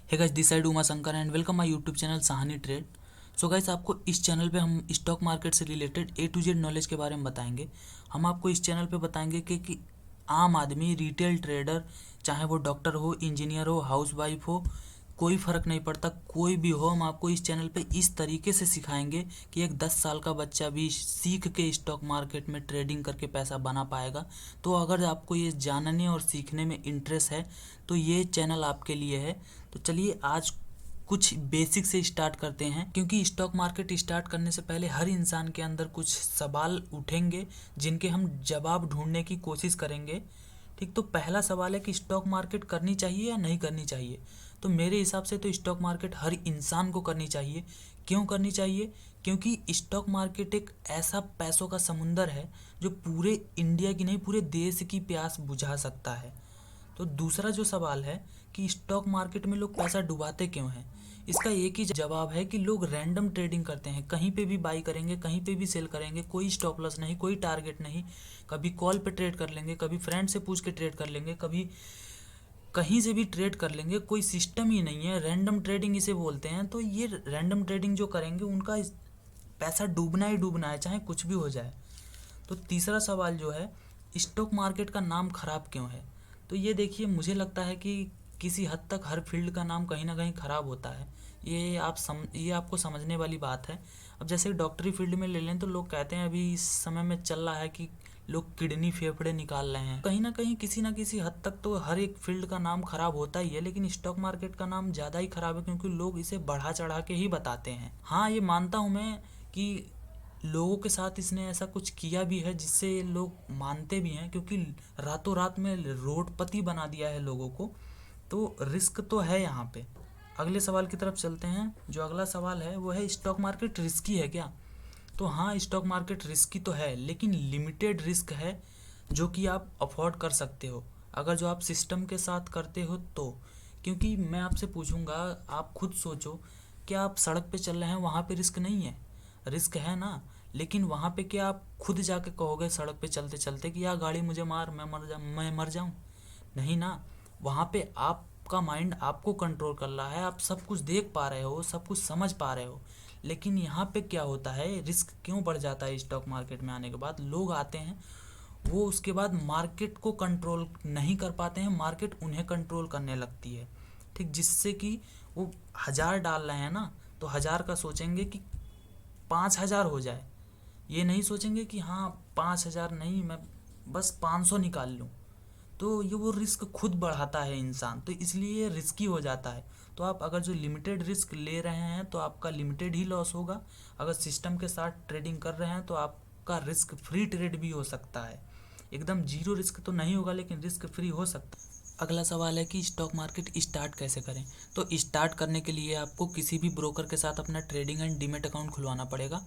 Hey guys, this side Uma Shankar and welcome my YouTube channel Sahni trade. So guys, आपको इस channel पे हम stock market से related A to Z knowledge के बारे में बताएंगे। हम आपको इस चैनल पे बताएंगे कि आम आदमी, रिटेल ट्रेडर, चाहे वो डॉक्टर हो, इंजीनियर हो, हाउसवाइफ हो, कोई फ़र्क नहीं पड़ता, कोई भी हो, हम आपको इस चैनल पे इस तरीके से सिखाएंगे कि एक 10 साल का बच्चा भी सीख के स्टॉक मार्केट में ट्रेडिंग करके पैसा बना पाएगा। तो अगर आपको ये जानने और सीखने में इंटरेस्ट है तो ये चैनल आपके लिए है। तो चलिए आज कुछ बेसिक से स्टार्ट करते हैं, क्योंकि स्टॉक मार्केट स्टार्ट करने से पहले हर इंसान के अंदर कुछ सवाल उठेंगे जिनके हम जवाब ढूंढने की कोशिश करेंगे। ठीक, तो पहला सवाल है कि स्टॉक मार्केट करनी चाहिए या नहीं करनी चाहिए। तो मेरे हिसाब से तो स्टॉक मार्केट हर इंसान को करनी चाहिए। क्यों करनी चाहिए? क्योंकि स्टॉक मार्केट एक ऐसा पैसों का समुंदर है जो पूरे इंडिया की नहीं, पूरे देश की प्यास बुझा सकता है। तो दूसरा जो सवाल है कि स्टॉक मार्केट में लोग पैसा डुबाते क्यों हैं, इसका एक ही जवाब है कि लोग रैंडम ट्रेडिंग करते हैं। कहीं पे भी बाई करेंगे, कहीं पे भी सेल करेंगे, कोई स्टॉप लॉस नहीं, कोई टारगेट नहीं। कभी कॉल पे ट्रेड कर लेंगे, कभी फ्रेंड से पूछ के ट्रेड कर लेंगे, कभी कहीं से भी ट्रेड कर लेंगे। कोई सिस्टम ही नहीं है, रैंडम ट्रेडिंग इसे बोलते हैं। तो ये रैंडम ट्रेडिंग जो करेंगे उनका पैसा डूबना ही डूबना है, चाहे कुछ भी हो जाए। तो तीसरा सवाल जो है, स्टॉक मार्केट का नाम खराब क्यों है। तो ये देखिए, मुझे लगता है कि किसी हद तक हर फील्ड का नाम कहीं ना कहीं खराब होता है। ये आपको समझने वाली बात है। अब जैसे डॉक्टरी फील्ड में ले लें तो लोग कहते हैं अभी इस समय में चल रहा है कि लोग किडनी फेफड़े निकाल रहे हैं। कहीं ना कहीं किसी ना किसी हद तक तो हर एक फील्ड का नाम खराब होता ही है, लेकिन स्टॉक मार्केट का नाम ज़्यादा ही खराब है क्योंकि लोग इसे बढ़ा चढ़ा के ही बताते हैं। हाँ, ये मानता हूँ मैं कि लोगों के साथ इसने ऐसा कुछ किया भी है जिससे लोग मानते भी हैं, क्योंकि रातों रात में रोडपति बना दिया है लोगों को। तो रिस्क तो है यहाँ पे। अगले सवाल की तरफ चलते हैं। जो अगला सवाल है वो है, स्टॉक मार्केट रिस्की है क्या। तो हाँ, स्टॉक मार्केट रिस्की तो है, लेकिन लिमिटेड रिस्क है जो कि आप अफोर्ड कर सकते हो अगर जो आप सिस्टम के साथ करते हो तो। क्योंकि मैं आपसे पूछूंगा, आप खुद सोचो, क्या आप सड़क पे चल रहे हैं, वहाँ पे रिस्क नहीं है? रिस्क है ना। लेकिन वहाँ पे क्या आप खुद जाके कहोगे सड़क पे चलते चलते कि यार गाड़ी मुझे मार, मैं मर जाऊँ? नहीं ना। वहाँ पे आपका माइंड आपको कंट्रोल कर रहा है, आप सब कुछ देख पा रहे हो, सब कुछ समझ पा रहे हो। लेकिन यहाँ पे क्या होता है, रिस्क क्यों बढ़ जाता है स्टॉक मार्केट में आने के बाद? लोग आते हैं, वो उसके बाद मार्केट को कंट्रोल नहीं कर पाते हैं, मार्केट उन्हें कंट्रोल करने लगती है। ठीक, जिससे कि वो 1000 डाल रहे हैं ना, तो 1000 का सोचेंगे कि 5000 हो जाए। ये नहीं सोचेंगे कि हाँ 5000 नहीं, मैं बस 500 निकाल लूँ। तो ये वो रिस्क खुद बढ़ाता है इंसान, तो इसलिए रिस्की हो जाता है। तो आप अगर जो लिमिटेड रिस्क ले रहे हैं तो आपका लिमिटेड ही लॉस होगा। अगर सिस्टम के साथ ट्रेडिंग कर रहे हैं तो आपका रिस्क फ्री ट्रेड भी हो सकता है। एकदम जीरो रिस्क तो नहीं होगा, लेकिन रिस्क फ्री हो सकता है। अगला सवाल है कि स्टॉक मार्केट स्टार्ट कैसे करें। तो स्टार्ट करने के लिए आपको किसी भी ब्रोकर के साथ अपना ट्रेडिंग एंड डीमेट अकाउंट खुलवाना पड़ेगा।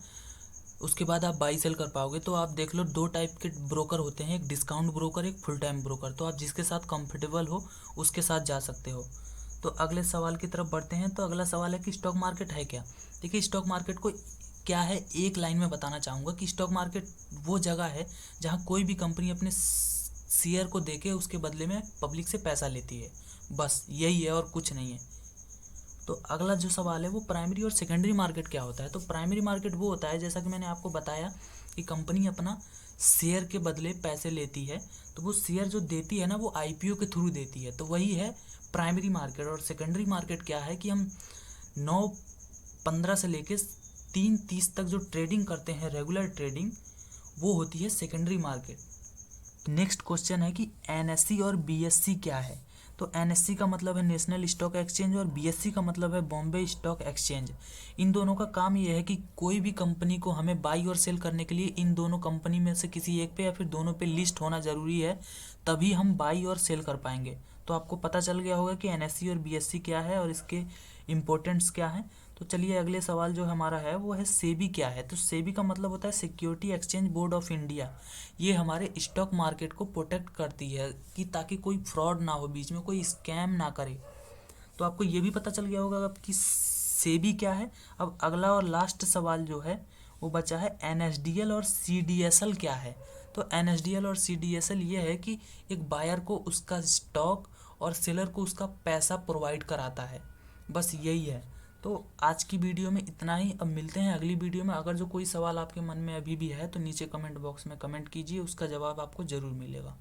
उसके बाद आप बाई सेल कर पाओगे। तो आप देख लो, दो टाइप के ब्रोकर होते हैं, एक डिस्काउंट ब्रोकर, एक फुल टाइम ब्रोकर। तो आप जिसके साथ कंफर्टेबल हो उसके साथ जा सकते हो। तो अगले सवाल की तरफ बढ़ते हैं। तो अगला सवाल है कि स्टॉक मार्केट है क्या। देखिए, स्टॉक मार्केट को क्या है, एक लाइन में बताना चाहूँगा कि स्टॉक मार्केट वो जगह है जहाँ कोई भी कंपनी अपने शेयर को देके उसके बदले में पब्लिक से पैसा लेती है। बस यही है और कुछ नहीं है। तो अगला जो सवाल है वो प्राइमरी और सेकेंडरी मार्केट क्या होता है। तो प्राइमरी मार्केट वो होता है, जैसा कि मैंने आपको बताया, कि कंपनी अपना शेयर के बदले पैसे लेती है। तो वो शेयर जो देती है ना, वो आईपीओ के थ्रू देती है। तो वही है प्राइमरी मार्केट। और सेकेंडरी मार्केट क्या है कि हम 9:15 से लेके 3:30 तक जो ट्रेडिंग करते हैं, रेगुलर ट्रेडिंग, वो होती है सेकेंडरी मार्केट। नेक्स्ट क्वेश्चन है कि एनएससी और बीएससी क्या है। तो एनएससी का मतलब है नेशनल स्टॉक एक्सचेंज और बीएससी का मतलब है बॉम्बे स्टॉक एक्सचेंज। इन दोनों का काम ये है कि कोई भी कंपनी को हमें बाई और सेल करने के लिए इन दोनों कंपनी में से किसी एक पे या फिर दोनों पे लिस्ट होना ज़रूरी है, तभी हम बाई और सेल कर पाएंगे। तो आपको पता चल गया होगा कि एनएससी और बीएससी क्या है और इसके इम्पोर्टेंट्स क्या हैं। तो चलिए अगले सवाल जो हमारा है वो है सेबी क्या है। तो सेबी का मतलब होता है security exchange board of India. ये हमारे स्टॉक मार्केट को प्रोटेक्ट करती है कि ताकि कोई फ्रॉड ना हो, बीच में कोई स्कैम ना करे। तो आपको ये भी पता चल गया होगा अब कि सेबी क्या है। अब अगला और लास्ट सवाल जो है वो बचा है, एनएसडीएल और सीडीएसएल क्या है। तो एनएसडीएल और सीडीएसएल ये है कि एक बायर को उसका स्टॉक और सेलर को उसका पैसा प्रोवाइड कराता है। बस यही है। तो आज की वीडियो में इतना ही। अब मिलते हैं अगली वीडियो में। अगर जो कोई सवाल आपके मन में अभी भी है तो नीचे कमेंट बॉक्स में कमेंट कीजिए, उसका जवाब आपको ज़रूर मिलेगा।